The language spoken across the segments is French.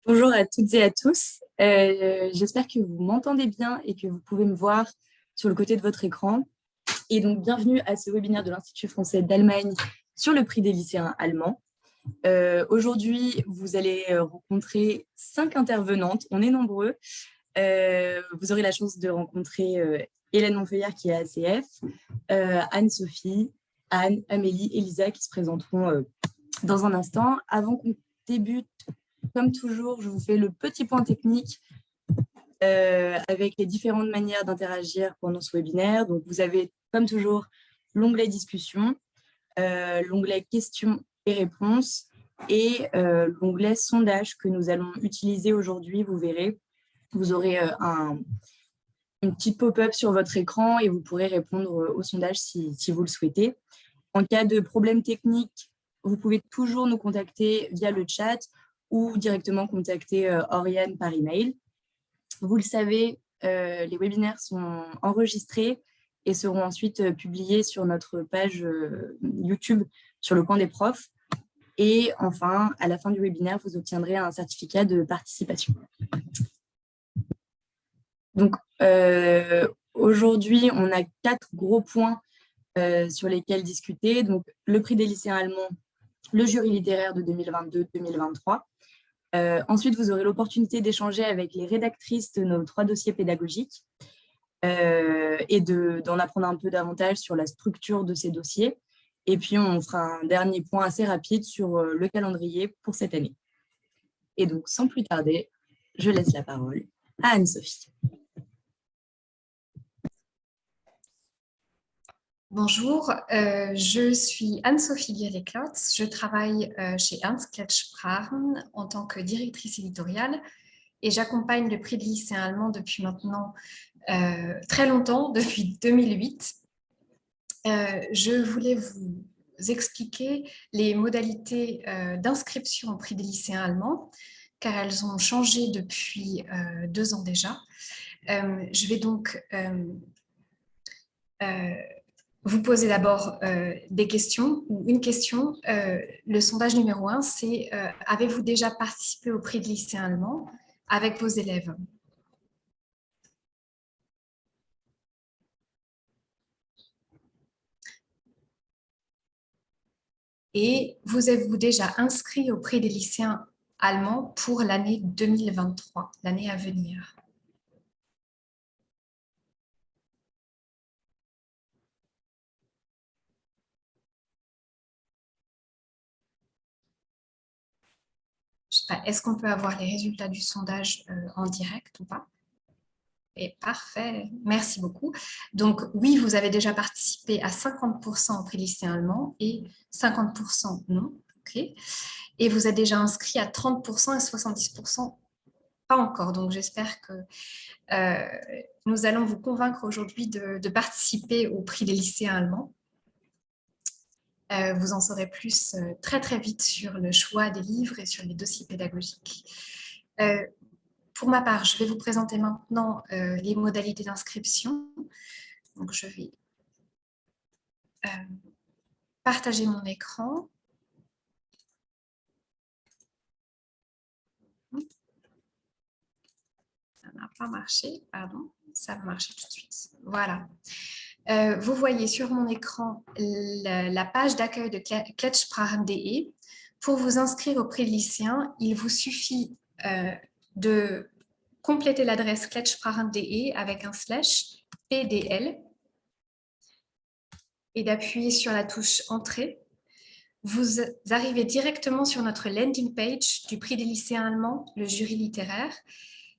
Bonjour à toutes et à tous. J'espère que vous m'entendez bien et que vous pouvez me voir sur le côté de votre écran. Et donc, bienvenue à ce webinaire de l'Institut français d'Allemagne sur le prix des lycéens allemands. Aujourd'hui, vous allez rencontrer 5 intervenantes. On est nombreux. Vous aurez la chance de rencontrer Hélène Monfeuillard qui est à ACF, Anne-Sophie, Anne, Amélie, Elisa qui se présenteront dans un instant. Avant qu'on débute, comme toujours, je vous fais le petit point technique avec les différentes manières d'interagir pendant ce webinaire. Donc, vous avez, comme toujours, l'onglet discussion, l'onglet questions et réponses et l'onglet sondage que nous allons utiliser aujourd'hui. Vous verrez, vous aurez une petite pop-up sur votre écran et vous pourrez répondre au sondage si vous le souhaitez. En cas de problème technique, vous pouvez toujours nous contacter via le chat ou directement contacter Oriane par email. Vous le savez, les webinaires sont enregistrés et seront ensuite publiés sur notre page YouTube sur le coin des profs. Et enfin, à la fin du webinaire, vous obtiendrez un certificat de participation. Donc, aujourd'hui, on a 4 gros points sur lesquels discuter. Donc, le prix des lycéens allemands, le jury littéraire de 2022-2023. Ensuite, vous aurez l'opportunité d'échanger avec les rédactrices de nos 3 dossiers pédagogiques et d'en apprendre un peu davantage sur la structure de ces dossiers. Et puis, on fera un dernier point assez rapide sur le calendrier pour cette année. Et donc, sans plus tarder, je laisse la parole à Anne-Sophie. Bonjour, je suis Anne-Sophie Guéret-Klotz. Je travaille chez Ernst Klett Sprachen en tant que directrice éditoriale et j'accompagne le prix de lycéen allemand depuis maintenant très longtemps, depuis 2008. Je voulais vous expliquer les modalités d'inscription au prix des lycéens allemands, car elles ont changé depuis 2 ans déjà. Je vais donc vous poser d'abord des questions ou une question. Le sondage numéro 1, c'est avez-vous déjà participé au prix de lycéen allemand avec vos élèves? Et vous êtes-vous déjà inscrit au prix des lycéens allemands pour l'année 2023, l'année à venir? Est-ce qu'on peut avoir les résultats du sondage en direct ou pas? Et parfait, merci beaucoup. Donc oui, vous avez déjà participé à 50% au prix lycéen allemand et 50% non. Okay. Et vous êtes déjà inscrit à 30% et 70% pas encore. Donc j'espère que nous allons vous convaincre aujourd'hui de participer au prix des lycéens allemands. Vous en saurez plus très très vite sur le choix des livres et sur les dossiers pédagogiques. Pour ma part, je vais vous présenter maintenant les modalités d'inscription. Donc, je vais partager mon écran. Ça n'a pas marché, pardon. Ça va marcher tout de suite. Voilà. Vous voyez sur mon écran la page d'accueil de klettsprachen.de. Pour vous inscrire au prix de lycéen, il vous suffit de compléter l'adresse klettsprachen.de avec un / PDL et d'appuyer sur la touche Entrée. Vous arrivez directement sur notre landing page du prix des lycéens allemands, le jury littéraire,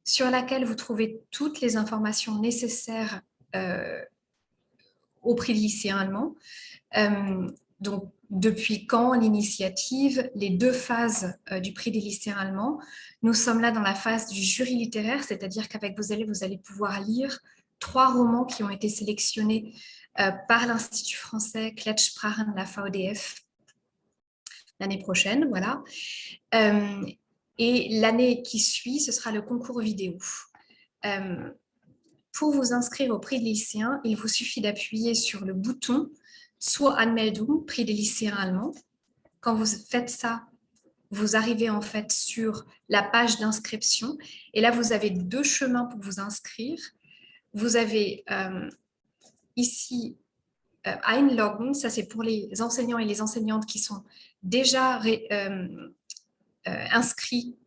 sur laquelle vous trouvez toutes les informations nécessaires au prix des lycéens allemands. Donc, depuis quand l'initiative, les 2 phases du prix des lycéens allemands. Nous sommes là dans la phase du jury littéraire, c'est-à-dire qu'avec vos élèves, vous allez pouvoir lire 3 romans qui ont été sélectionnés par l'Institut français Klettsprachen, la VDF, l'année prochaine, voilà. Et l'année qui suit, ce sera le concours vidéo. Pour vous inscrire au prix des lycéens, il vous suffit d'appuyer sur le bouton Zur Anmeldung, prix des lycéens allemands. Quand vous faites ça, vous arrivez en fait sur la page d'inscription et là, vous avez 2 chemins pour vous inscrire. Vous avez ici Einloggen, ça c'est pour les enseignants et les enseignantes qui sont déjà inscrits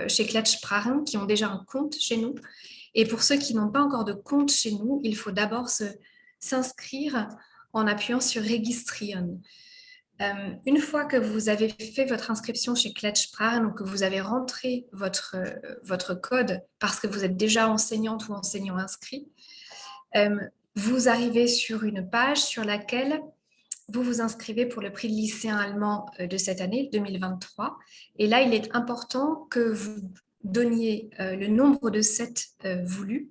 chez Klettsprachen, qui ont déjà un compte chez nous. Et pour ceux qui n'ont pas encore de compte chez nous, il faut d'abord s'inscrire en appuyant sur Registrieren. Une fois que vous avez fait votre inscription chez Klettsprachen ou que vous avez rentré votre code parce que vous êtes déjà enseignante ou enseignant inscrit, vous arrivez sur une page sur laquelle vous vous inscrivez pour le prix de lycéen allemand de cette année, 2023. Et là, il est important que vous donniez le nombre de sets voulus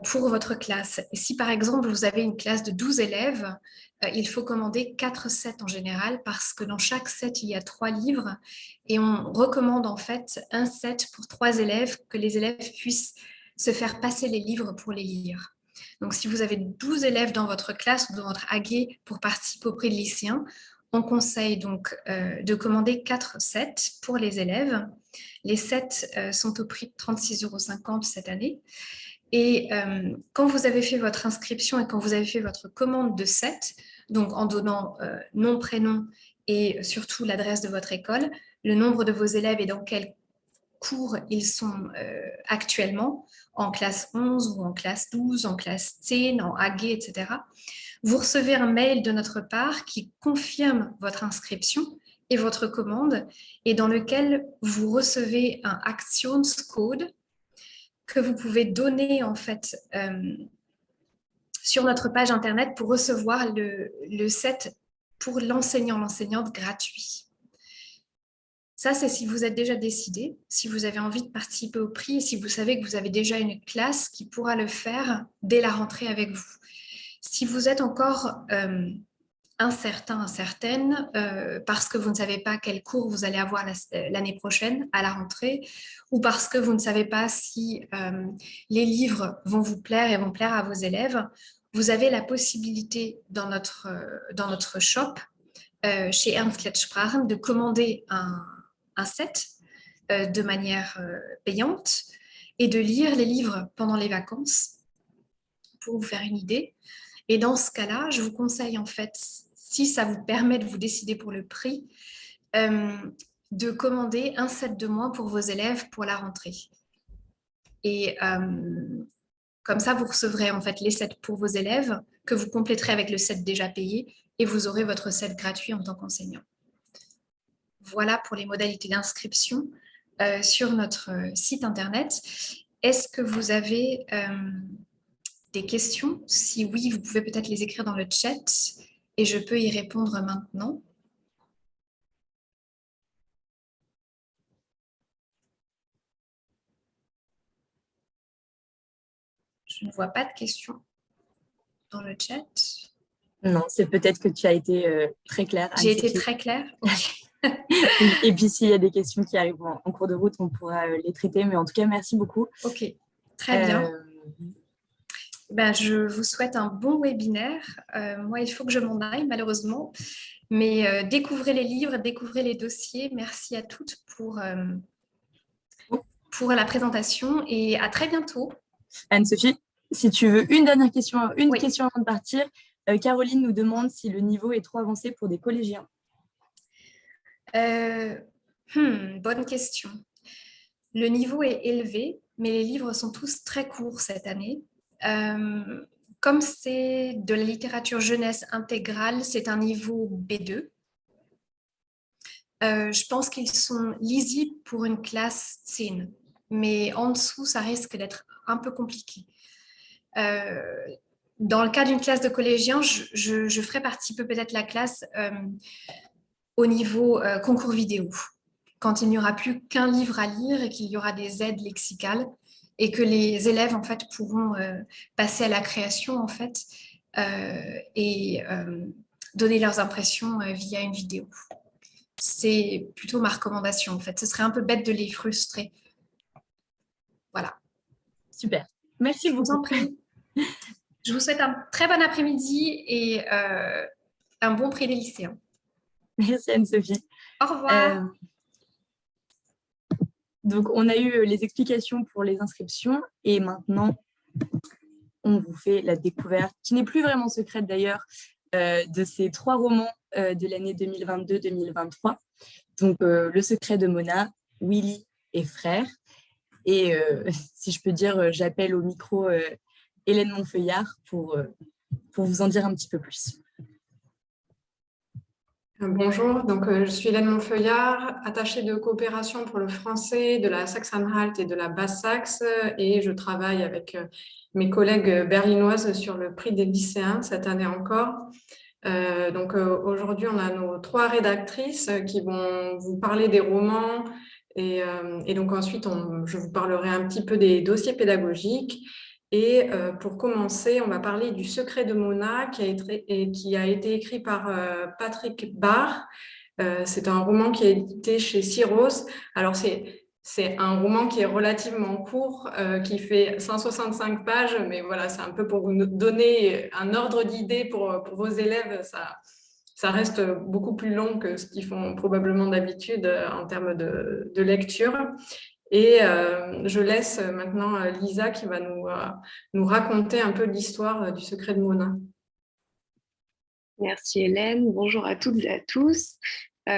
pour votre classe. Et si par exemple, vous avez une classe de 12 élèves, il faut commander 4 sets en général parce que dans chaque set, il y a 3 livres et on recommande en fait un set pour 3 élèves, que les élèves puissent se faire passer les livres pour les lire. Donc, si vous avez 12 élèves dans votre classe ou dans votre AG pour participer au prix de lycéen, on conseille donc de commander 4 sets pour les élèves. Les sets sont au prix de 36,50 € cette année. Et quand vous avez fait votre inscription et quand vous avez fait votre commande de sets, donc en donnant nom, prénom et surtout l'adresse de votre école, le nombre de vos élèves et dans quel cours ils sont actuellement, en classe 11 ou en classe 12, en classe 10, en AG, etc. Vous recevez un mail de notre part qui confirme votre inscription et votre commande et dans lequel vous recevez un Actionscode que vous pouvez donner en fait sur notre page internet pour recevoir le set pour l'enseignant, l'enseignante gratuit. Ça, c'est si vous êtes déjà décidé, si vous avez envie de participer au prix et si vous savez que vous avez déjà une classe qui pourra le faire dès la rentrée avec vous. Si vous êtes encore incertain, incertaine, parce que vous ne savez pas quel cours vous allez avoir l'année prochaine à la rentrée, ou parce que vous ne savez pas si les livres vont vous plaire et vont plaire à vos élèves, vous avez la possibilité dans notre shop, chez Ernst Klettsprachen, de commander un set de manière payante et de lire les livres pendant les vacances pour vous faire une idée. Et dans ce cas-là, je vous conseille en fait, si ça vous permet de vous décider pour le prix, de commander un set de moins pour vos élèves pour la rentrée. Et comme ça, vous recevrez en fait les sets pour vos élèves que vous compléterez avec le set déjà payé et vous aurez votre set gratuit en tant qu'enseignant. Voilà pour les modalités d'inscription sur notre site internet. Est-ce que vous avez des questions? Si oui, vous pouvez peut-être les écrire dans le chat et je peux y répondre maintenant. Je ne vois pas de questions dans le chat. Non, c'est peut-être que tu as été très claire. J'ai été très claire. Okay. Et puis, s'il y a des questions qui arrivent en cours de route, on pourra les traiter. Mais en tout cas, merci beaucoup. Ok, très bien. Ben, je vous souhaite un bon webinaire. Moi, il faut que je m'en aille, malheureusement. Mais découvrez les livres, découvrez les dossiers. Merci à toutes pour la présentation et à très bientôt. Anne-Sophie, si tu veux une dernière question, question avant de partir. Caroline nous demande si le niveau est trop avancé pour des collégiens. Bonne question. Le niveau est élevé, mais les livres sont tous très courts cette année. Comme c'est de la littérature jeunesse intégrale, c'est un niveau B2. Je pense qu'ils sont lisibles pour une classe 10, mais en dessous, ça risque d'être un peu compliqué. Dans le cas d'une classe de collégiens, je ferai participer peut-être la classe au niveau concours vidéo, quand il n'y aura plus qu'un livre à lire et qu'il y aura des aides lexicales et que les élèves en fait pourront passer à la création en fait et donner leurs impressions via une vidéo. C'est plutôt ma recommandation en fait. Ce serait un peu bête de les frustrer. Voilà. Super. Merci beaucoup. Je vous en prie. Je vous souhaite un très bon après-midi et un bon prix des lycéens. Merci Anne-Sophie. Au Euh, revoir. donc, on a eu les explications pour les inscriptions et maintenant, on vous fait la découverte, qui n'est plus vraiment secrète d'ailleurs, de ces 3 romans de l'année 2022-2023. Donc, Le secret de Mona, Willy et Frères. Et si je peux dire, j'appelle au micro Hélène Monfeuillard pour vous en dire un petit peu plus. Bonjour, je suis Hélène Monfeuillard, attachée de coopération pour le français de la Saxe-Anhalt et de la Basse-Saxe, et je travaille avec mes collègues berlinoises sur le prix des lycéens cette année encore. Aujourd'hui, on a nos 3 rédactrices qui vont vous parler des romans et donc ensuite, je vous parlerai un petit peu des dossiers pédagogiques. Et pour commencer, on va parler du Secret de Mona qui a été écrit par Patrick Barr. C'est un roman qui est édité chez Syros. Alors, c'est un roman qui est relativement court, qui fait 165 pages, mais voilà, c'est un peu pour vous donner un ordre d'idée pour vos élèves. Ça reste beaucoup plus long que ce qu'ils font probablement d'habitude en termes de lecture. Et je laisse maintenant Lisa qui va nous raconter un peu l'histoire du Secret de Mona. Merci Hélène, bonjour à toutes et à tous.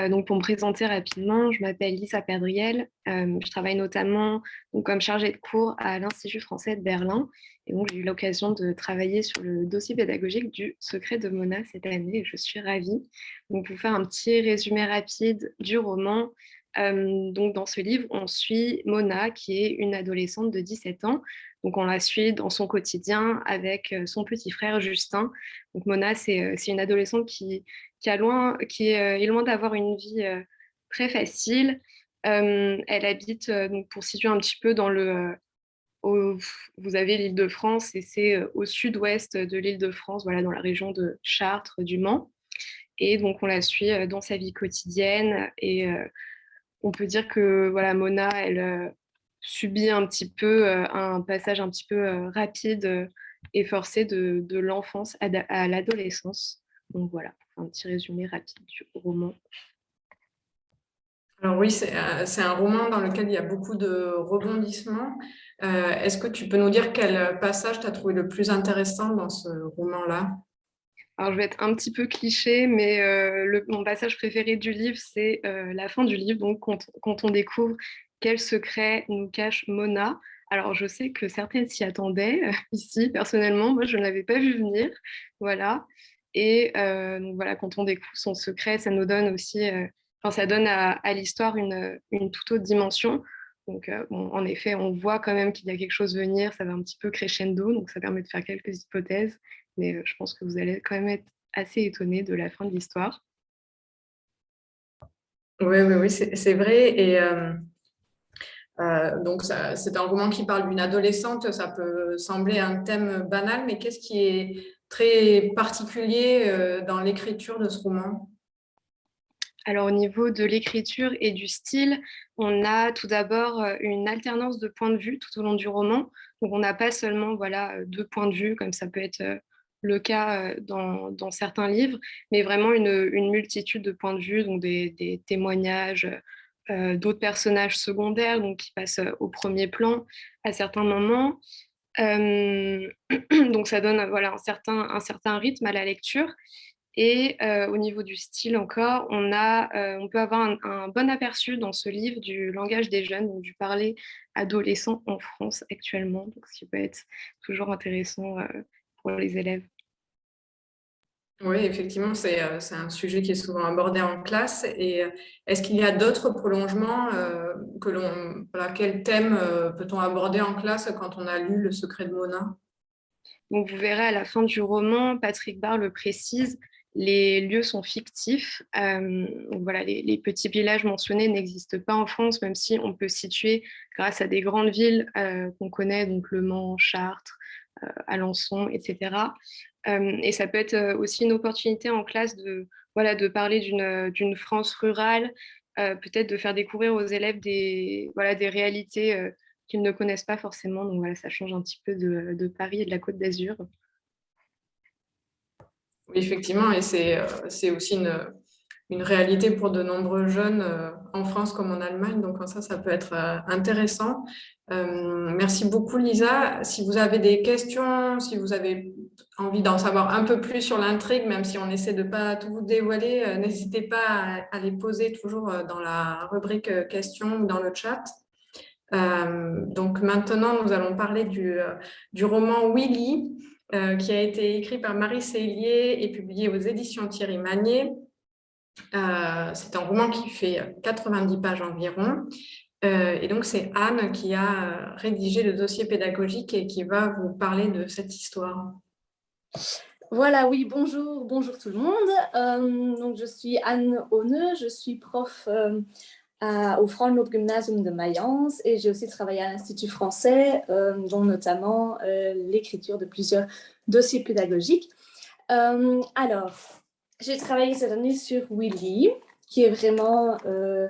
Donc pour me présenter rapidement, je m'appelle Lisa Perdriel, je travaille notamment comme chargée de cours à l'Institut français de Berlin et donc j'ai eu l'occasion de travailler sur le dossier pédagogique du Secret de Mona cette année et je suis ravie. Donc pour faire un petit résumé rapide du roman, donc dans ce livre on suit Mona qui est une adolescente de 17 ans. Donc on la suit dans son quotidien avec son petit frère Justin. Donc Mona, c'est une adolescente qui est loin d'avoir une vie très facile. Elle habite, donc pour situer un petit peu vous avez l'Île-de-France et c'est au sud-ouest de l'Île-de-France, voilà, dans la région de Chartres, du Mans. Et donc on la suit dans sa vie quotidienne et on peut dire que voilà, Mona, elle subit un petit peu un passage un petit peu rapide et forcé de l'enfance à l'adolescence. Donc voilà, un petit résumé rapide du roman. Alors oui, c'est un roman dans lequel il y a beaucoup de rebondissements. Est-ce que tu peux nous dire quel passage tu as trouvé le plus intéressant dans ce roman-là? Alors je vais être un petit peu cliché, mais mon passage préféré du livre, c'est la fin du livre, donc quand on découvre quel secret nous cache Mona. Alors je sais que certaines s'y attendaient ici, personnellement, moi je ne l'avais pas vu venir, voilà. Et donc voilà, quand on découvre son secret, ça nous donne aussi, enfin ça donne à l'histoire une toute autre dimension. Donc bon, en effet, on voit quand même qu'il y a quelque chose venir, ça va un petit peu crescendo, donc ça permet de faire quelques hypothèses mais je pense que vous allez quand même être assez étonnés de la fin de l'histoire. Oui, c'est vrai. Et c'est un roman qui parle d'une adolescente. Ça peut sembler un thème banal, mais qu'est-ce qui est très particulier dans l'écriture de ce roman? Alors au niveau de l'écriture et du style, on a tout d'abord une alternance de points de vue tout au long du roman. Donc on n'a pas seulement voilà, 2 points de vue, comme ça peut être le cas dans certains livres, mais vraiment une multitude de points de vue, donc des témoignages d'autres personnages secondaires donc, qui passent au premier plan à certains moments. Donc ça donne voilà, un certain rythme à la lecture. Et au niveau du style encore, on peut avoir un bon aperçu dans ce livre du langage des jeunes, donc du parler adolescent en France actuellement, donc ce qui peut être toujours intéressant pour les élèves. Oui, effectivement, c'est un sujet qui est souvent abordé en classe. Et est-ce qu'il y a d'autres prolongements voilà, quel thème peut-on aborder en classe quand on a lu Le secret de Mona? Donc vous verrez à la fin du roman, Patrick Barr le précise, les lieux sont fictifs. Donc voilà, les petits villages mentionnés n'existent pas en France, même si on peut situer grâce à des grandes villes qu'on connaît, donc Le Mans, Chartres, Alençon, etc. Et ça peut être aussi une opportunité en classe voilà, de parler d'une France rurale, peut-être de faire découvrir aux élèves voilà, des réalités qu'ils ne connaissent pas forcément. Donc voilà, ça change un petit peu de Paris et de la Côte d'Azur. Oui, effectivement, et c'est aussi une réalité pour de nombreux jeunes en France comme en Allemagne. Donc ça peut être intéressant. Merci beaucoup, Lisa. Si vous avez des questions, si vous avez envie d'en savoir un peu plus sur l'intrigue, même si on essaie de ne pas tout vous dévoiler, n'hésitez pas à les poser toujours dans la rubrique questions ou dans le chat. Donc maintenant, nous allons parler du roman Willy, qui a été écrit par Marie Sellier et publié aux éditions Thierry Magnier. C'est un roman qui fait 90 pages environ. Et donc, c'est Anne qui a rédigé le dossier pédagogique et qui va vous parler de cette histoire. Voilà, oui, bonjour tout le monde. Donc, je suis Anne Auneux, je suis prof au Fraunhofer Gymnasium de Mayence et j'ai aussi travaillé à l'Institut français, dont notamment l'écriture de plusieurs dossiers pédagogiques. Alors, j'ai travaillé cette année sur Willy, qui est vraiment un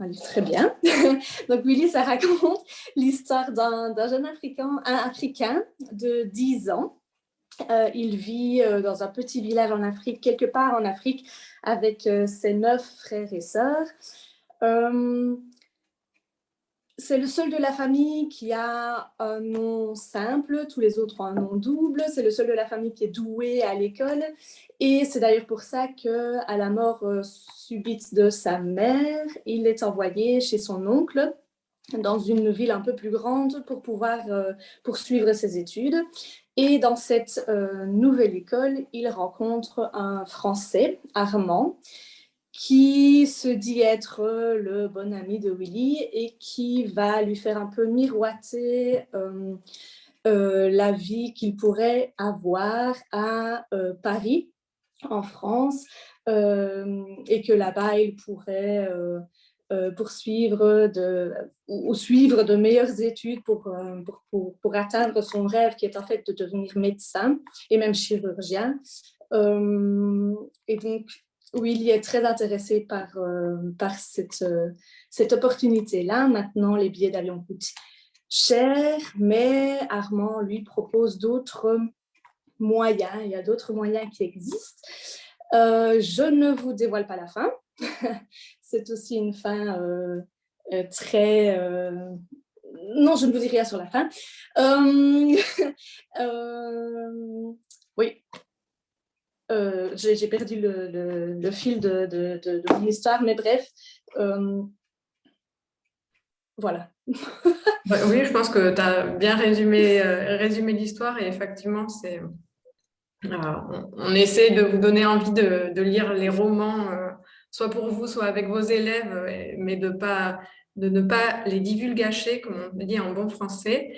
livre très bien. Donc Willy, ça raconte l'histoire d'un jeune Africain de 10 ans. Il vit dans un petit village en Afrique, quelque part en Afrique, avec ses 9 frères et sœurs. C'est le seul de la famille qui a un nom simple, tous les autres ont un nom double. C'est le seul de la famille qui est doué à l'école. Et c'est d'ailleurs pour ça qu'à la mort subite de sa mère, il est envoyé chez son oncle dans une ville un peu plus grande pour pouvoir poursuivre ses études. Et dans cette nouvelle école, il rencontre un Français, Armand, qui se dit être le bon ami de Willy et qui va lui faire un peu miroiter la vie qu'il pourrait avoir à Paris, en France, et que là-bas, il pourrait poursuivre ou suivre de meilleures études pour atteindre son rêve qui est en fait de devenir médecin et même chirurgien. Et donc, Willy est très intéressé par cette opportunité-là. Maintenant, les billets d'avion coûtent cher, mais Armand lui propose d'autres moyens. Il y a d'autres moyens qui existent. Je ne vous dévoile pas la fin. C'est aussi une fin très... Non, je ne vous dis rien sur la fin. Oui. J'ai perdu le fil de mon histoire, mais bref, voilà. Oui, je pense que tu as bien résumé l'histoire et effectivement, on essaie de vous donner envie de lire les romans, soit pour vous, soit avec vos élèves, mais de ne pas les divulgacher, comme on dit en bon français.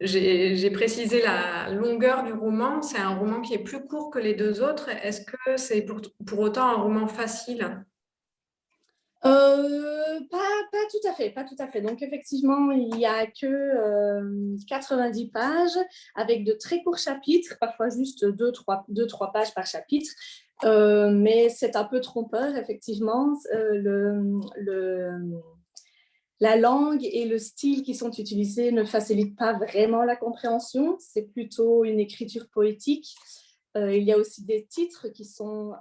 J'ai précisé la longueur du roman. C'est un roman qui est plus court que les deux autres. Est-ce que c'est pour autant un roman facile ? Pas tout à fait. Donc, effectivement, il n'y a que 90 pages avec de très courts chapitres, parfois juste 2-3 pages par chapitre. Mais c'est un peu trompeur, effectivement. La langue et le style qui sont utilisés ne facilitent pas vraiment la compréhension. C'est plutôt une écriture poétique. Il y a aussi des titres qui sont...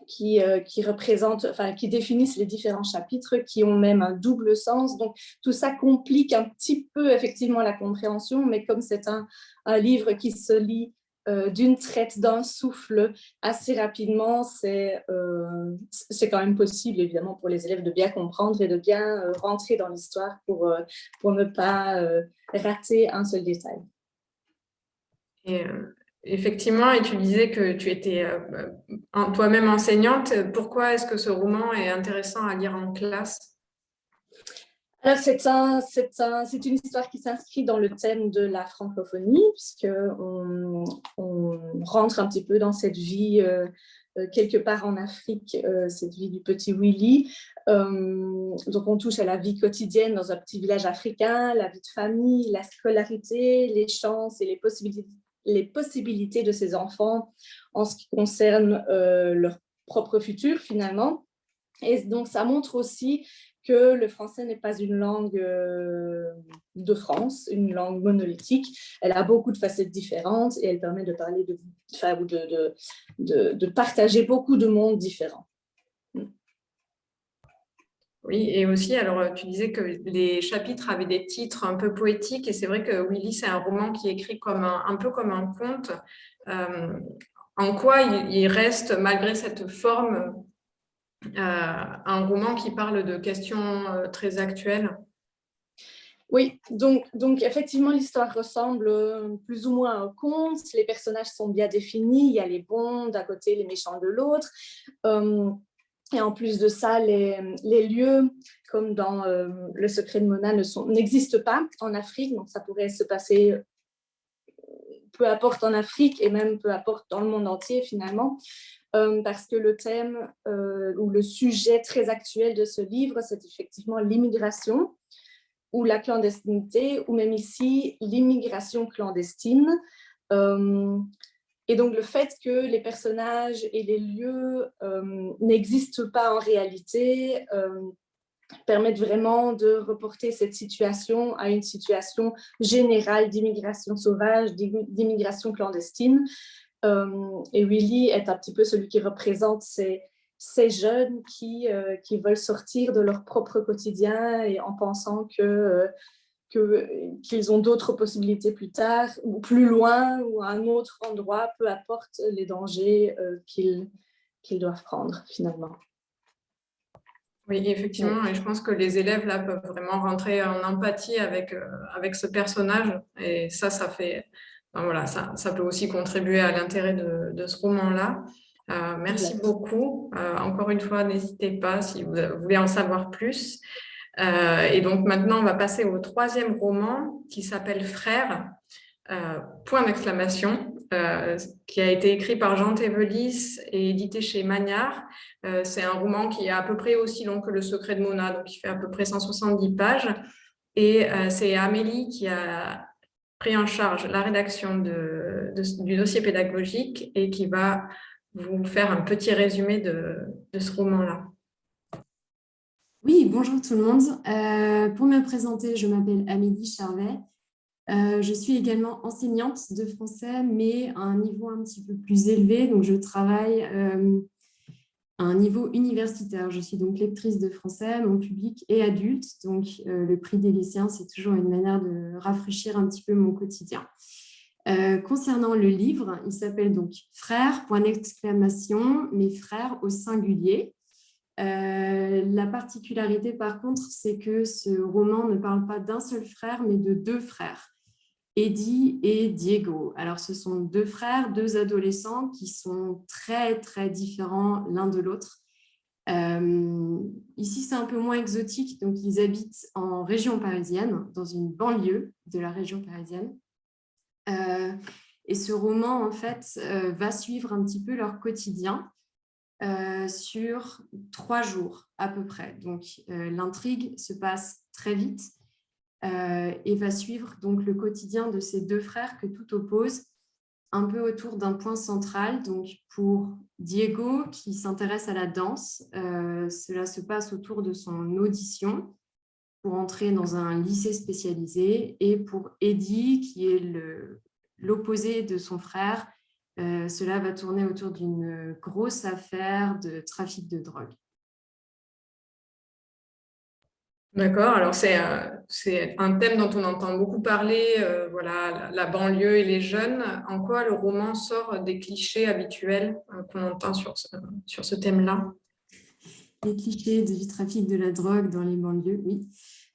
qui représentent, enfin, qui définissent les différents chapitres, qui ont même un double sens. Donc, tout ça complique un petit peu, effectivement, la compréhension, mais comme c'est un livre qui se lit d'une traite, d'un souffle, assez rapidement, c'est quand même possible, évidemment, pour les élèves de bien comprendre et de bien rentrer dans l'histoire pour ne pas rater un seul détail. Et effectivement, et tu disais que tu étais toi-même enseignante. Pourquoi est-ce que ce roman est intéressant à lire en classe ? Alors, c'est une histoire qui s'inscrit dans le thème de la francophonie, puisqu'on rentre un petit peu dans cette vie quelque part en Afrique, cette vie du petit Willy. Donc, on touche à la vie quotidienne dans un petit village africain, la vie de famille, la scolarité, les chances et les possibilités de ces enfants en ce qui concerne leur propre futur, finalement. Et donc, ça montre aussi que le français n'est pas une langue de France, une langue monolithique. Elle a beaucoup de facettes différentes et elle permet de parler de partager beaucoup de mondes différents. Oui, et aussi, alors tu disais que les chapitres avaient des titres un peu poétiques, et c'est vrai que Willy, c'est un roman qui est écrit comme un peu comme un conte. En quoi il reste, malgré cette forme, un roman qui parle de questions très actuelles? Oui, donc effectivement, l'histoire ressemble plus ou moins à un conte. Les personnages sont bien définis, il y a les bons d'un côté, les méchants de l'autre. Et en plus de ça, les lieux, comme dans Le Secret de Mona, n'existent pas en Afrique, donc ça pourrait se passer peu importe en Afrique et même peu importe dans le monde entier finalement, parce que le thème ou le sujet très actuel de ce livre, c'est effectivement l'immigration ou la clandestinité, ou même ici, l'immigration clandestine. Et donc, le fait que les personnages et les lieux n'existent pas en réalité permettent vraiment de reporter cette situation à une situation générale d'immigration sauvage, d'immigration clandestine. Et Willy est un petit peu celui qui représente ces jeunes qui veulent sortir de leur propre quotidien et en pensant qu'ils ont d'autres possibilités plus tard, ou plus loin, ou à un autre endroit, peu importe les dangers qu'ils doivent prendre finalement. Oui, effectivement, et je pense que les élèves là peuvent vraiment rentrer en empathie avec ce personnage, et ça fait, enfin, voilà, ça peut aussi contribuer à l'intérêt de ce roman-là. Merci beaucoup. Encore une fois, n'hésitez pas si vous voulez en savoir plus. Et donc maintenant, on va passer au troisième roman qui s'appelle Frères, point d'exclamation, qui a été écrit par Jean Thévelis et édité chez Magnard. C'est un roman qui est à peu près aussi long que Le Secret de Mona, donc il fait à peu près 170 pages. Et c'est Amélie qui a pris en charge la rédaction du dossier pédagogique et qui va vous faire un petit résumé de ce roman-là. Oui, bonjour tout le monde. Pour me présenter, je m'appelle Amélie Charvet. Je suis également enseignante de français, mais à un niveau un petit peu plus élevé. Donc, je travaille à un niveau universitaire. Je suis donc lectrice de français, mon public est adulte. Donc, le prix des lycéens, c'est toujours une manière de rafraîchir un petit peu mon quotidien. Concernant le livre, il s'appelle donc Frères, point d'exclamation, mes frères au singulier. La particularité, par contre, c'est que ce roman ne parle pas d'un seul frère, mais de deux frères, Eddie et Diego. Alors, ce sont deux frères, deux adolescents qui sont très, très différents l'un de l'autre. Ici, c'est un peu moins exotique, donc ils habitent en région parisienne, dans une banlieue de la région parisienne. Et ce roman, en fait, va suivre un petit peu leur quotidien sur 3 jours à peu près. Donc, l'intrigue se passe très vite et va suivre donc le quotidien de ces deux frères que tout oppose un peu autour d'un point central. Donc, pour Diego, qui s'intéresse à la danse, cela se passe autour de son audition pour entrer dans un lycée spécialisé. Et pour Eddie, qui est l'opposé de son frère, cela va tourner autour d'une grosse affaire de trafic de drogue. D'accord, alors c'est un thème dont on entend beaucoup parler, voilà, la banlieue et les jeunes. En quoi le roman sort des clichés habituels qu'on entend sur ce thème-là? Les clichés du trafic de la drogue dans les banlieues, oui.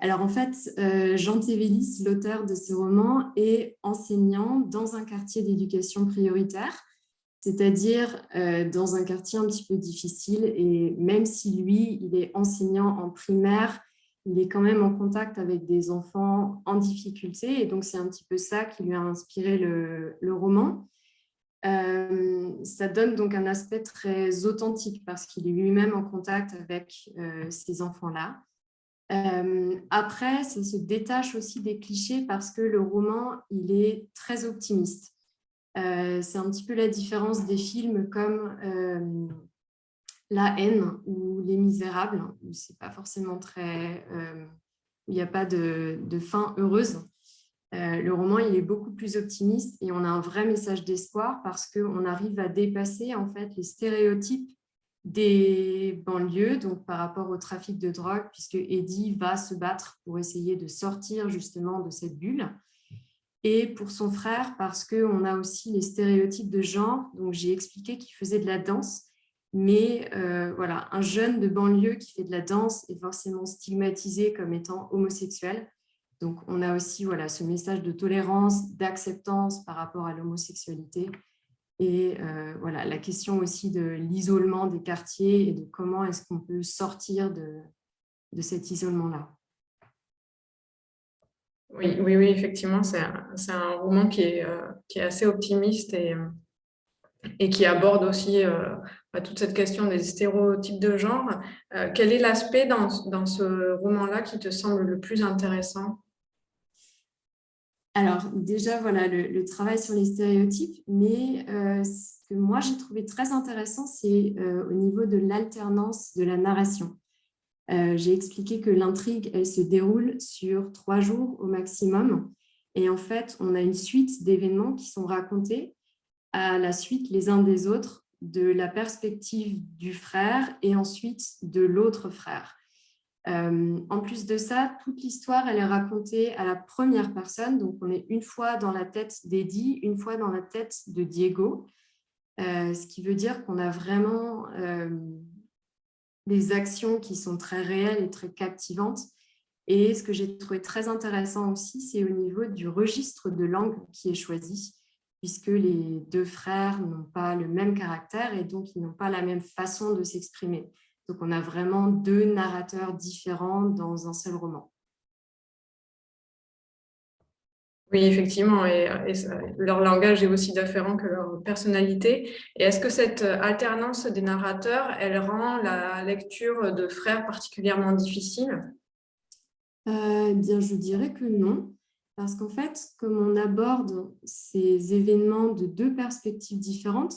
Alors en fait, Jean Thévelis, l'auteur de ce roman, est enseignant dans un quartier d'éducation prioritaire, c'est-à-dire dans un quartier un petit peu difficile. Et même si lui, il est enseignant en primaire, il est quand même en contact avec des enfants en difficulté. Et donc, c'est un petit peu ça qui lui a inspiré le roman. Ça donne donc un aspect très authentique parce qu'il est lui-même en contact avec ces enfants-là. Après, ça se détache aussi des clichés parce que le roman, il est très optimiste. C'est un petit peu la différence des films comme La haine ou Les Misérables, où c'est pas forcément très où il n'y a pas de fin heureuse. Le roman, il est beaucoup plus optimiste et on a un vrai message d'espoir parce qu'on arrive à dépasser en fait les stéréotypes des banlieues, donc par rapport au trafic de drogue, puisque Eddie va se battre pour essayer de sortir justement de cette bulle. Et pour son frère, parce qu'on a aussi les stéréotypes de genre. Donc, j'ai expliqué qu'il faisait de la danse, mais voilà, un jeune de banlieue qui fait de la danse est forcément stigmatisé comme étant homosexuel. Donc, on a aussi voilà, ce message de tolérance, d'acceptance par rapport à l'homosexualité. Et voilà, la question aussi de l'isolement des quartiers et de comment est-ce qu'on peut sortir de cet isolement-là. Oui, effectivement, c'est un roman qui est assez optimiste et qui aborde aussi toute cette question des stéréotypes de genre. Quel est l'aspect dans ce roman-là qui te semble le plus intéressant ? Alors déjà, voilà, le travail sur les stéréotypes, mais ce que moi j'ai trouvé très intéressant, c'est au niveau de l'alternance de la narration. J'ai expliqué que l'intrigue, elle se déroule sur 3 jours au maximum. Et en fait, on a une suite d'événements qui sont racontés à la suite les uns des autres, de la perspective du frère et ensuite de l'autre frère. En plus de ça, toute l'histoire, elle est racontée à la première personne. Donc, on est une fois dans la tête d'Eddie, une fois dans la tête de Diego. Ce qui veut dire qu'on a vraiment des actions qui sont très réelles et très captivantes. Et ce que j'ai trouvé très intéressant aussi, c'est au niveau du registre de langue qui est choisi, puisque les 2 frères n'ont pas le même caractère et donc ils n'ont pas la même façon de s'exprimer. Donc, on a vraiment 2 narrateurs différents dans un seul roman. Oui, effectivement, et leur langage est aussi différent que leur personnalité. Et est-ce que cette alternance des narrateurs, elle rend la lecture de frères particulièrement difficile ? Bien, je dirais que non, parce qu'en fait, comme on aborde ces événements de 2 perspectives différentes,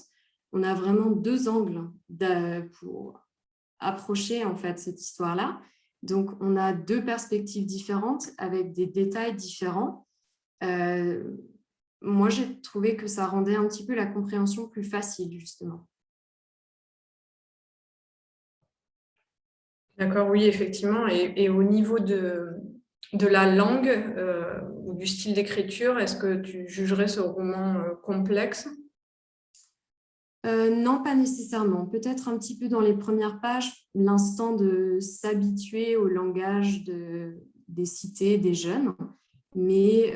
on a vraiment 2 angles pour approcher en fait cette histoire-là. Donc, on a 2 perspectives différentes avec des détails différents. Moi, j'ai trouvé que ça rendait un petit peu la compréhension plus facile, justement. D'accord, oui, effectivement. Et au niveau de la langue ou du style d'écriture, est-ce que tu jugerais ce roman complexe ? Non, pas nécessairement. Peut-être un petit peu dans les premières pages, l'instant de s'habituer au langage des cités, des jeunes. Mais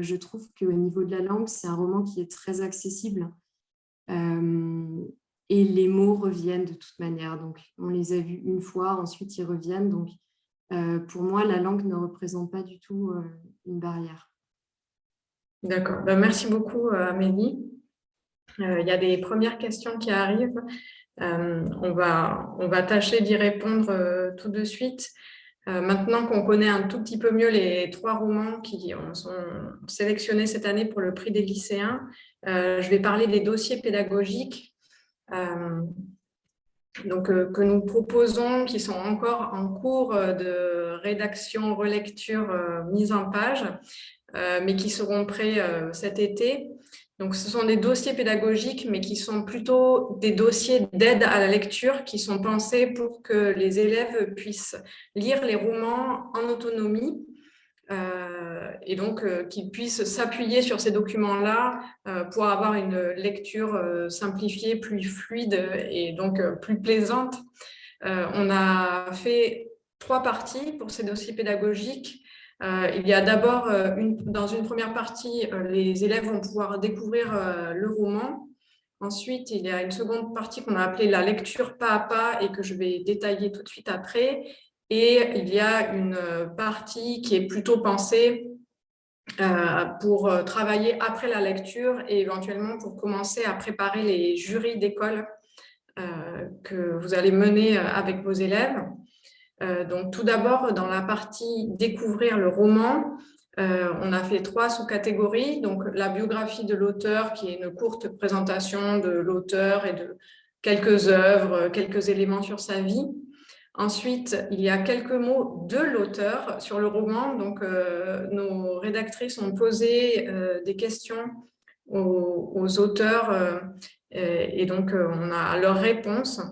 je trouve qu'au niveau de la langue, c'est un roman qui est très accessible. Et les mots reviennent de toute manière. Donc, on les a vus une fois, ensuite ils reviennent. Donc, pour moi, la langue ne représente pas du tout une barrière. D'accord. Ben, merci beaucoup, Amélie. Il y a des premières questions qui arrivent. On va tâcher d'y répondre tout de suite. Maintenant qu'on connaît un tout petit peu mieux les 3 romans qui sont sélectionnés cette année pour le prix des lycéens, je vais parler des dossiers pédagogiques que nous proposons, qui sont encore en cours de rédaction, relecture, mise en page, mais qui seront prêts cet été. Donc, ce sont des dossiers pédagogiques, mais qui sont plutôt des dossiers d'aide à la lecture qui sont pensés pour que les élèves puissent lire les romans en autonomie et donc qu'ils puissent s'appuyer sur ces documents-là pour avoir une lecture simplifiée, plus fluide et donc plus plaisante. On a fait 3 parties pour ces dossiers pédagogiques. Il y a d'abord, dans une première partie, les élèves vont pouvoir découvrir le roman. Ensuite, il y a une seconde partie qu'on a appelée la lecture pas à pas et que je vais détailler tout de suite après. Et il y a une partie qui est plutôt pensée pour travailler après la lecture et éventuellement pour commencer à préparer les jurys d'école que vous allez mener avec vos élèves. Donc, tout d'abord, dans la partie découvrir le roman, on a fait 3 sous-catégories. Donc, la biographie de l'auteur, qui est une courte présentation de l'auteur et de quelques œuvres, quelques éléments sur sa vie. Ensuite, il y a quelques mots de l'auteur sur le roman. Donc, nos rédactrices ont posé des questions aux auteurs et donc on a leurs réponses.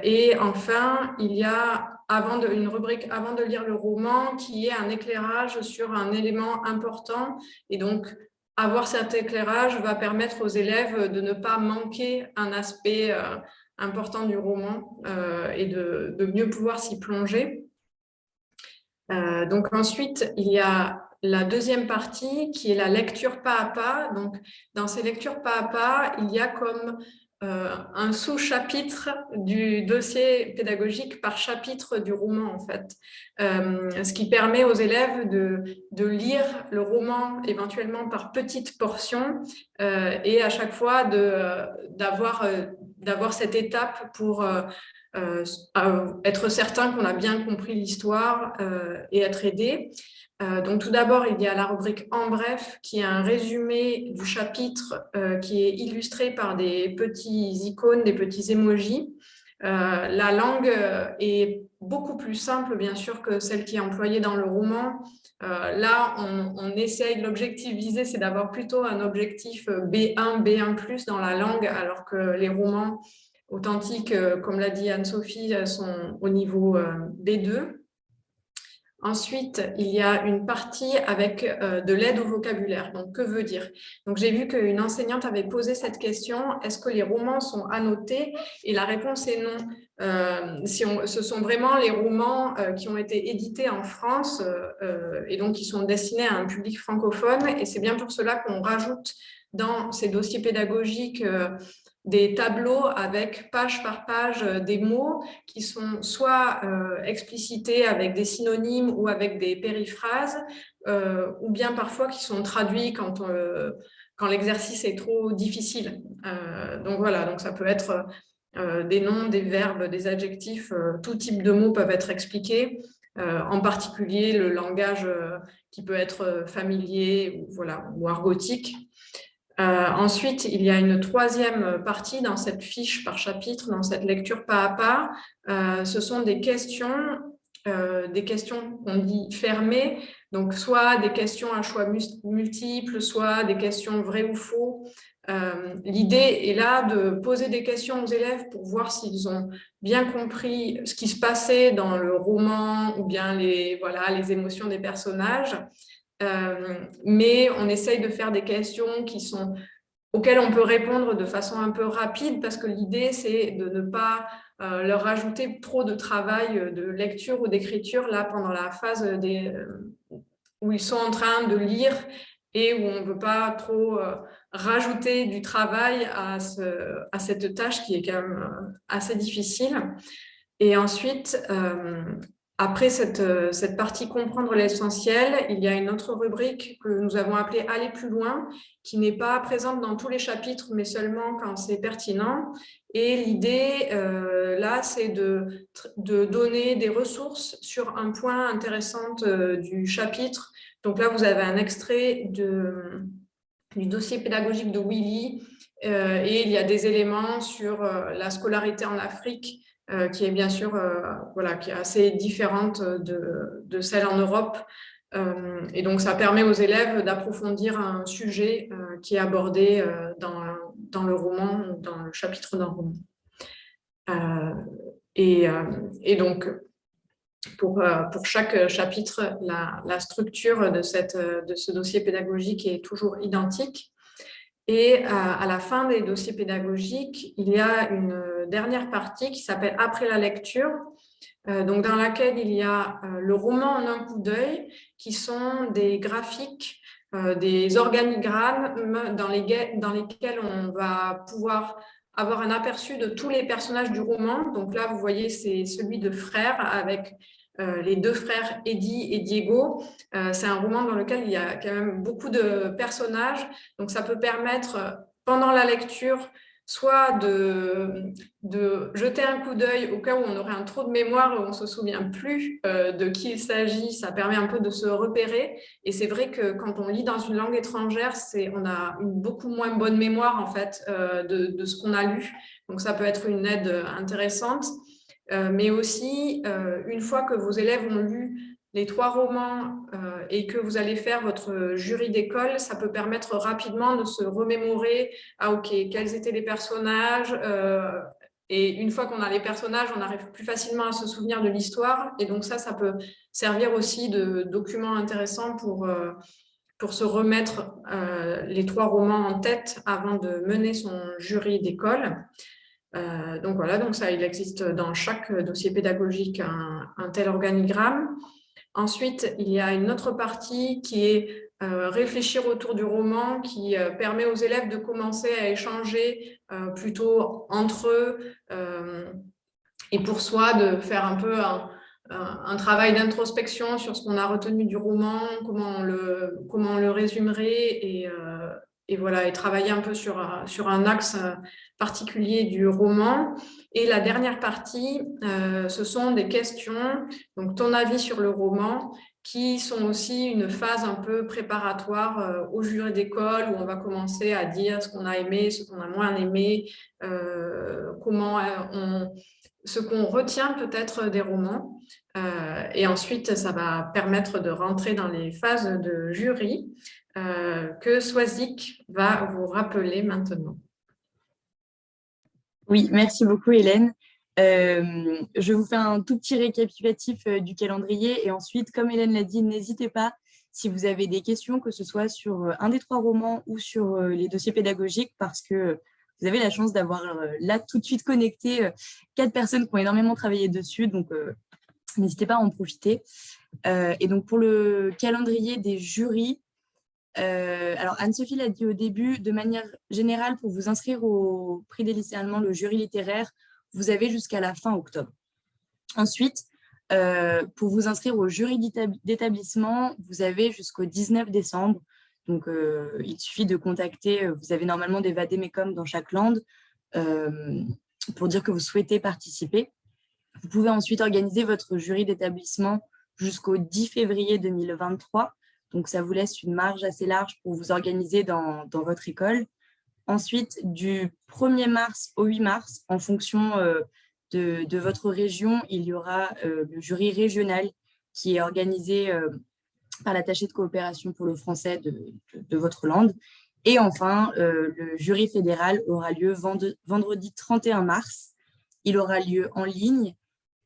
Et enfin, il y a une rubrique avant de lire le roman qui est un éclairage sur un élément important. Et donc, avoir cet éclairage va permettre aux élèves de ne pas manquer un aspect important du roman et de mieux pouvoir s'y plonger. Donc ensuite, il y a la deuxième partie qui est la lecture pas à pas. Donc, dans ces lectures pas à pas, il y a comme un sous-chapitre du dossier pédagogique par chapitre du roman, en fait. Ce qui permet aux élèves de lire le roman éventuellement par petites portions et à chaque fois d'avoir cette étape pour être certain qu'on a bien compris l'histoire et être aidé. Donc tout d'abord, il y a la rubrique en bref, qui est un résumé du chapitre qui est illustré par des petits icônes, des petits emojis. La langue est beaucoup plus simple, bien sûr, que celle qui est employée dans le roman. Là, on essaye, l'objectif visé, c'est d'avoir plutôt un objectif B1, B1+, dans la langue, alors que les romans authentiques, comme l'a dit Anne-Sophie, sont au niveau B2. Ensuite, il y a une partie avec de l'aide au vocabulaire. Donc, que veut dire? Donc, j'ai vu qu'une enseignante avait posé cette question, est-ce que les romans sont annotés? Et la réponse est non. Ce sont vraiment les romans qui ont été édités en France et donc qui sont destinés à un public francophone. Et c'est bien pour cela qu'on rajoute dans ces dossiers pédagogiques des tableaux avec page par page des mots qui sont soit explicités avec des synonymes ou avec des périphrases, ou bien parfois qui sont traduits quand l'exercice est trop difficile. Donc voilà, donc ça peut être des noms, des verbes, des adjectifs, tout type de mots peuvent être expliqués, en particulier le langage qui peut être familier ou argotique. Ensuite, il y a une troisième partie dans cette fiche par chapitre, dans cette lecture pas à pas. Ce sont des questions qu'on dit fermées, donc soit des questions à choix multiples, soit des questions vraies ou faux. L'idée est là de poser des questions aux élèves pour voir s'ils ont bien compris ce qui se passait dans le roman ou bien les émotions des personnages. Mais on essaye de faire des questions auxquelles on peut répondre de façon un peu rapide parce que l'idée, c'est de ne pas leur rajouter trop de travail de lecture ou d'écriture là pendant la phase où ils sont en train de lire et où on ne veut pas trop rajouter du travail à cette tâche qui est quand même assez difficile. Et ensuite, après cette partie comprendre l'essentiel, il y a une autre rubrique que nous avons appelée aller plus loin, qui n'est pas présente dans tous les chapitres, mais seulement quand c'est pertinent. Et l'idée, là, c'est de donner des ressources sur un point intéressant du chapitre. Donc là, vous avez un extrait du dossier pédagogique de Willy, et il y a des éléments sur la scolarité en Afrique, qui est bien sûr qui est assez différente de celle en Europe. Et donc, ça permet aux élèves d'approfondir un sujet qui est abordé dans le roman, dans le chapitre d'un roman. Et donc, pour chaque chapitre, la structure de ce dossier pédagogique est toujours identique. Et à la fin des dossiers pédagogiques, il y a une dernière partie qui s'appelle « Après la lecture », donc dans laquelle il y a le roman en un coup d'œil, qui sont des graphiques, des organigrammes dans lesquels on va pouvoir avoir un aperçu de tous les personnages du roman. Donc là, vous voyez, c'est celui de Frères avec les deux frères Eddie et Diego. C'est un roman dans lequel il y a quand même beaucoup de personnages. Donc, ça peut permettre, pendant la lecture, soit de jeter un coup d'œil au cas où on aurait un trou de mémoire et on ne se souvient plus de qui il s'agit. Ça permet un peu de se repérer. Et c'est vrai que quand on lit dans une langue étrangère, on a une beaucoup moins bonne mémoire en fait, de ce qu'on a lu. Donc, ça peut être une aide intéressante. mais aussi, une fois que vos élèves ont lu les 3 romans et que vous allez faire votre jury d'école, ça peut permettre rapidement de se remémorer « Ah ok, quels étaient les personnages ?» Et une fois qu'on a les personnages, on arrive plus facilement à se souvenir de l'histoire. Et donc ça peut servir aussi de document intéressant pour se remettre les 3 romans en tête avant de mener son jury d'école. Donc voilà, donc ça, il existe dans chaque dossier pédagogique un tel organigramme. Ensuite, il y a une autre partie qui est réfléchir autour du roman, qui permet aux élèves de commencer à échanger plutôt entre eux et pour soi, de faire un peu un travail d'introspection sur ce qu'on a retenu du roman, comment on le résumerait et voilà, et travailler un peu sur un axe particulier du roman. Et la dernière partie, ce sont des questions, donc ton avis sur le roman, qui sont aussi une phase un peu préparatoire au jury d'école, où on va commencer à dire ce qu'on a aimé, ce qu'on a moins aimé, ce qu'on retient peut-être des romans. Et ensuite, ça va permettre de rentrer dans les phases de jury que Swazik va vous rappeler maintenant. Oui, merci beaucoup Hélène. Je vous fais un tout petit récapitulatif du calendrier et ensuite, comme Hélène l'a dit, n'hésitez pas si vous avez des questions, que ce soit sur un des 3 romans ou sur les dossiers pédagogiques, parce que vous avez la chance d'avoir là tout de suite connecté 4 personnes qui ont énormément travaillé dessus, donc n'hésitez pas à en profiter. Et donc pour le calendrier des jurys, alors Anne-Sophie l'a dit au début, de manière générale, pour vous inscrire au prix des lycéens allemands, le jury littéraire, vous avez jusqu'à la fin octobre. Ensuite, pour vous inscrire au jury d'établissement, vous avez jusqu'au 19 décembre. Donc, il suffit de contacter, vous avez normalement des vadémécum dans chaque land pour dire que vous souhaitez participer. Vous pouvez ensuite organiser votre jury d'établissement jusqu'au 10 février 2023. Donc, ça vous laisse une marge assez large pour vous organiser dans votre école. Ensuite, du 1er mars au 8 mars, en fonction de votre région, il y aura le jury régional qui est organisé par l'attaché de coopération pour le français de votre langue. Et enfin, le jury fédéral aura lieu vendredi 31 mars. Il aura lieu en ligne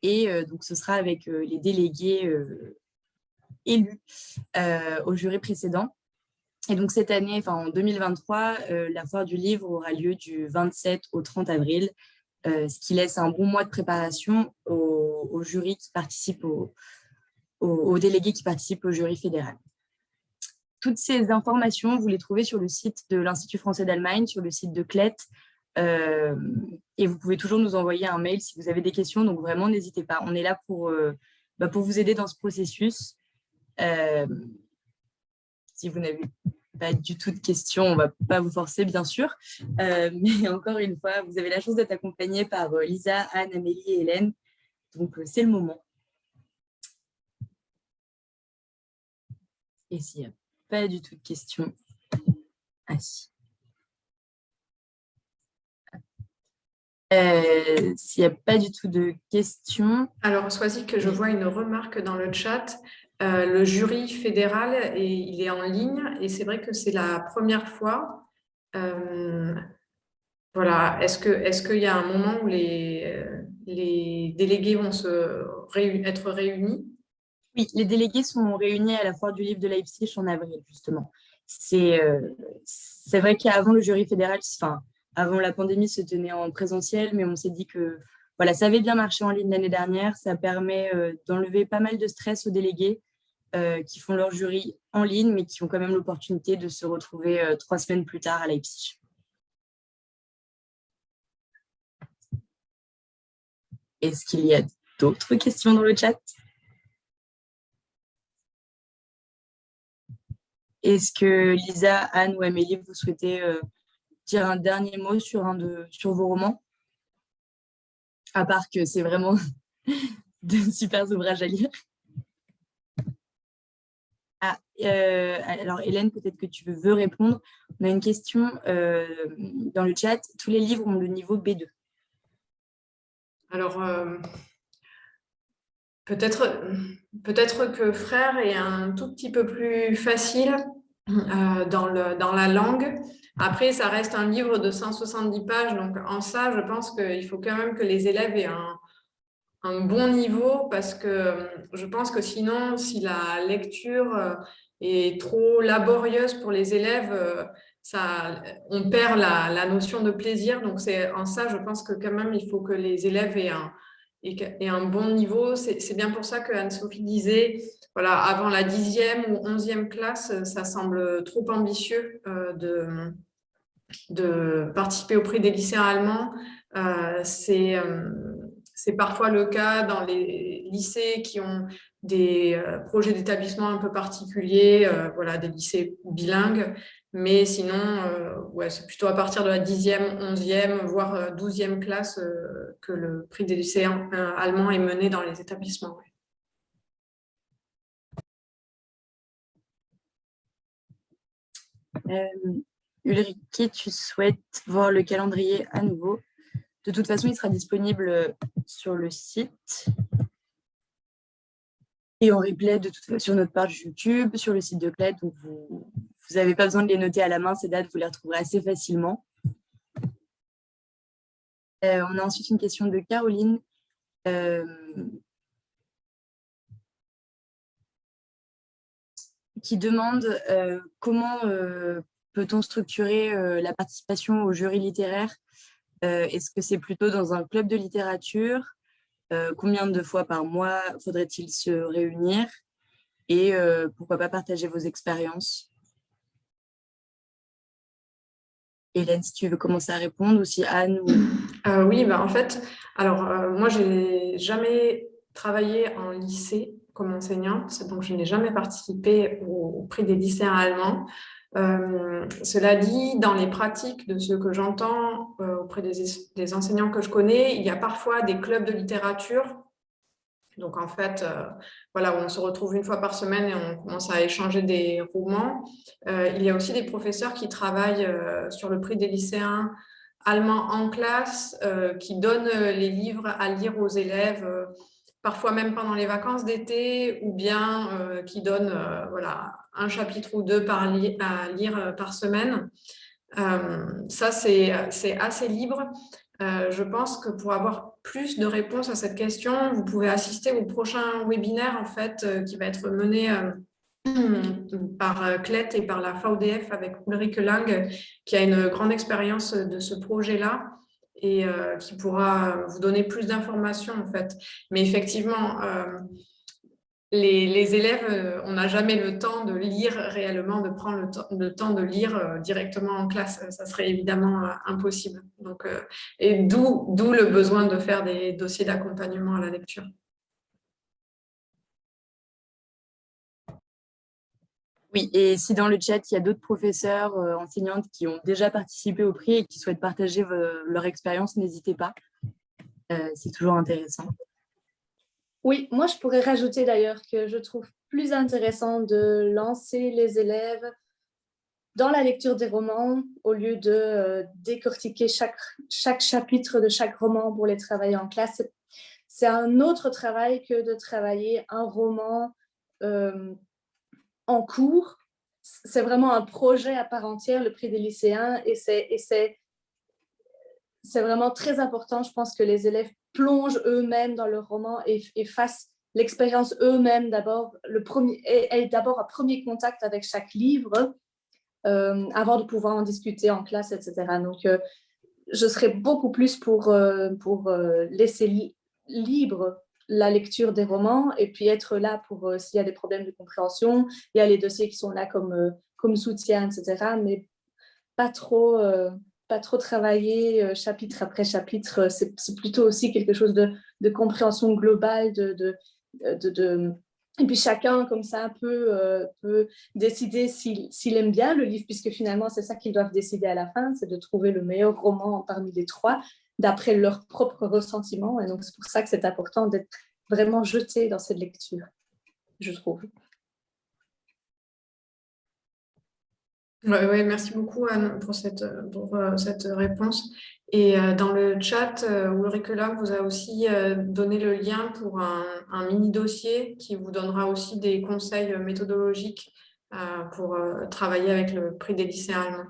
et donc ce sera avec les délégués élus au jury précédent. Et donc cette année, enfin en 2023, la foire du livre aura lieu du 27 au 30 avril, ce qui laisse un bon mois de préparation aux jurys qui participent, aux délégués qui participent au jury fédéral. Toutes ces informations, vous les trouvez sur le site de l'Institut français d'Allemagne, sur le site de CLET, et vous pouvez toujours nous envoyer un mail si vous avez des questions, donc vraiment n'hésitez pas. On est là pour vous aider dans ce processus. Si vous n'avez pas du tout de questions, on ne va pas vous forcer, bien sûr. Mais encore une fois, vous avez la chance d'être accompagnée par Lisa, Anne, Amélie et Hélène. Donc, c'est le moment. Et s'il n'y a pas du tout de questions... Ah si. S'il n'y a pas du tout de questions... Alors, Swazik, que je vois une remarque dans le chat. Le jury fédéral, il est en ligne et c'est vrai que c'est la première fois. Voilà. Est-ce qu'il y a un moment où les délégués vont être réunis? Oui, les délégués sont réunis à la foire du livre de Leipzig en avril, justement. C'est vrai qu'avant le jury fédéral, enfin, avant la pandémie, se tenait en présentiel, mais on s'est dit que voilà, ça avait bien marché en ligne l'année dernière. Ça permet d'enlever pas mal de stress aux délégués qui font leur jury en ligne, mais qui ont quand même l'opportunité de se retrouver 3 semaines plus tard à Leipzig. Est-ce qu'il y a d'autres questions dans le chat? Est-ce que Lisa, Anne ou Amélie, vous souhaitez dire un dernier mot sur vos romans? À part que c'est vraiment de super ouvrages à lire. Ah, alors Hélène, peut-être que tu veux répondre. On a une question dans le chat. Tous les livres ont le niveau B2. Alors, peut-être que Frères est un tout petit peu plus facile dans la langue. Après, ça reste un livre de 170 pages, donc en ça, je pense qu'il faut quand même que les élèves aient un bon niveau, parce que je pense que sinon, si la lecture est trop laborieuse pour les élèves, on perd la notion de plaisir. Donc, en ça, je pense que quand même, il faut que les élèves aient un bon niveau. C'est bien pour ça que Anne-Sophie disait, voilà, avant la 10e ou 11e classe, ça semble trop ambitieux de participer au prix des lycéens allemands. C'est parfois le cas dans les lycées qui ont des projets d'établissement un peu particuliers, voilà, des lycées bilingues. Mais sinon, ouais, c'est plutôt à partir de la 10e, 11e, voire 12e classe que le prix des lycéens allemands est mené dans les établissements. Ouais. Ulrike, tu souhaites voir le calendrier à nouveau. De toute façon, il sera disponible sur le site et en replay sur notre page YouTube, sur le site de CLED. Donc vous n'avez pas besoin de les noter à la main, ces dates, vous les retrouverez assez facilement. On a ensuite une question de Caroline. Qui demande comment peut-on structurer la participation au jury littéraire. Est-ce que c'est plutôt dans un club de littérature? Combien de fois par mois faudrait-il se réunir? Et pourquoi pas partager vos expériences? Hélène, si tu veux commencer à répondre, ou si Anne ou... Oui, bah, en fait, alors moi, j'ai jamais travaillé en lycée comme enseignante, donc je n'ai jamais participé au prix des lycéens allemands. Cela dit, dans les pratiques de ce que j'entends auprès des enseignants que je connais, il y a parfois des clubs de littérature. Donc, en fait, voilà, on se retrouve une fois par semaine et on commence à échanger des romans. Il y a aussi des professeurs qui travaillent sur le prix des lycéens allemands en classe, qui donnent les livres à lire aux élèves, parfois même pendant les vacances d'été, ou bien qui donnent voilà, un chapitre ou deux à lire par semaine. Ça, c'est assez libre. Je pense que pour avoir plus de réponses à cette question, vous pouvez assister au prochain webinaire en fait, qui va être mené par CLET et par la VDF avec Ulrike Lang, qui a une grande expérience de ce projet-là et qui pourra vous donner plus d'informations en fait. Mais effectivement, les élèves, on n'a jamais le temps de lire réellement, de prendre le temps de lire directement en classe. Ça serait évidemment impossible. Donc, et d'où le besoin de faire des dossiers d'accompagnement à la lecture. Oui, et si dans le chat, il y a d'autres professeurs, enseignantes qui ont déjà participé au prix et qui souhaitent partager leur expérience, n'hésitez pas. C'est toujours intéressant. Oui, moi, je pourrais rajouter d'ailleurs que je trouve plus intéressant de lancer les élèves dans la lecture des romans au lieu de décortiquer chaque chapitre de chaque roman pour les travailler en classe. C'est un autre travail que de travailler un roman en cours. C'est vraiment un projet à part entière, le prix des lycéens, et c'est vraiment très important, je pense, que les élèves plongent eux-mêmes dans leur roman et fassent l'expérience eux-mêmes d'abord, et d'abord un premier contact avec chaque livre avant de pouvoir en discuter en classe, etc. Donc, je serais beaucoup plus pour laisser libre la lecture des romans et puis être là pour s'il y a des problèmes de compréhension. Il y a les dossiers qui sont là comme soutien, etc. Mais pas trop travailler chapitre après chapitre. C'est plutôt aussi quelque chose de compréhension globale, et puis chacun, comme ça, peut décider s'il aime bien le livre, puisque finalement, c'est ça qu'ils doivent décider à la fin, c'est de trouver le meilleur roman parmi les trois, d'après leur propre ressentiment. Et donc, c'est pour ça que c'est important d'être vraiment jeté dans cette lecture, je trouve. Ouais, merci beaucoup Anne pour cette réponse. Et dans le chat, Ulrike vous a aussi donné le lien pour un mini dossier qui vous donnera aussi des conseils méthodologiques pour travailler avec le prix des lycéens allemands.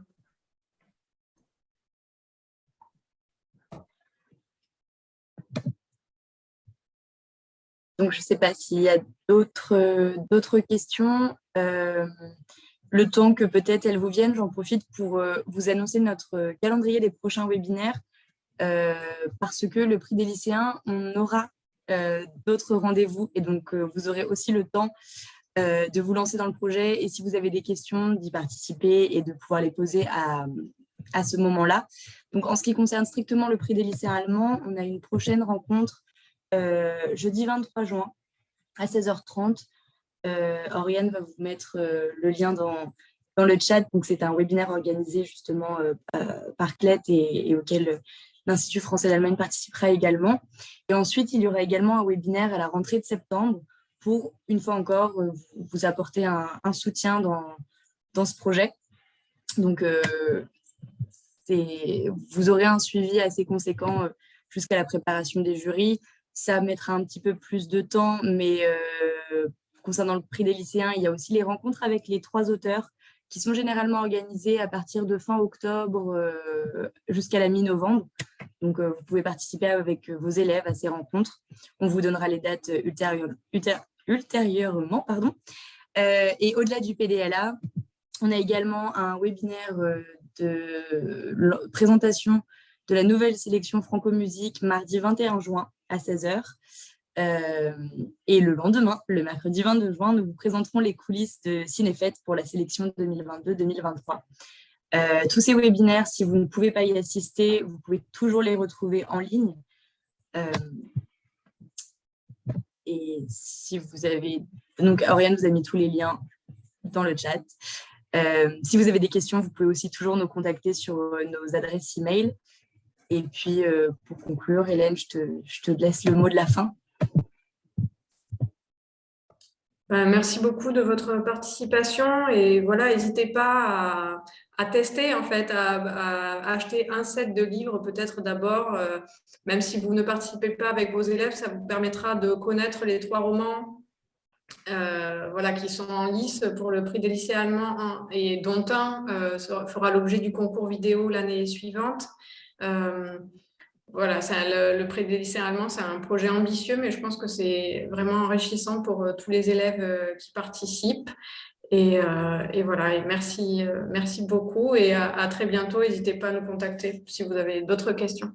Donc, je ne sais pas s'il y a d'autres questions. Le temps que peut-être elles vous viennent, j'en profite pour vous annoncer notre calendrier des prochains webinaires parce que le prix des lycéens, on aura d'autres rendez-vous et donc vous aurez aussi le temps de vous lancer dans le projet et si vous avez des questions, d'y participer et de pouvoir les poser à ce moment-là. Donc, en ce qui concerne strictement le prix des lycéens allemands, on a une prochaine rencontre jeudi 23 juin à 16h30. Oriane va vous mettre le lien dans le chat. Donc, c'est un webinaire organisé justement par CLET et auquel l'Institut français d'Allemagne participera également. Et ensuite, il y aura également un webinaire à la rentrée de septembre pour, une fois encore, vous apporter un soutien dans ce projet. Donc, vous aurez un suivi assez conséquent jusqu'à la préparation des jurys. Ça mettra un petit peu plus de temps, mais concernant le prix des lycéens, il y a aussi les rencontres avec les 3 auteurs qui sont généralement organisées à partir de fin octobre jusqu'à la mi-novembre. Donc, vous pouvez participer avec vos élèves à ces rencontres. On vous donnera les dates ultérieurement. Et au-delà du PDLA, on a également un webinaire de présentation de la nouvelle sélection Franco-Musique mardi 21 juin à 16h. Et le lendemain, le mercredi 22 juin, nous vous présenterons les coulisses de Cinéfête pour la sélection 2022-2023. Tous ces webinaires, si vous ne pouvez pas y assister, vous pouvez toujours les retrouver en ligne. Et si vous avez... Donc, Oriane vous a mis tous les liens dans le chat. Si vous avez des questions, vous pouvez aussi toujours nous contacter sur nos adresses e-mail. Et puis, pour conclure, Hélène, je te laisse le mot de la fin. Merci beaucoup de votre participation et voilà, n'hésitez pas à tester en fait, à acheter un set de livres peut-être d'abord, même si vous ne participez pas avec vos élèves, ça vous permettra de connaître les 3 romans voilà, qui sont en lice pour le prix des lycées allemands et dont un fera l'objet du concours vidéo l'année suivante. Voilà, le prix des lycéens allemands, c'est un projet ambitieux, mais je pense que c'est vraiment enrichissant pour tous les élèves qui participent. Et voilà, et merci beaucoup et à très bientôt. N'hésitez pas à nous contacter si vous avez d'autres questions.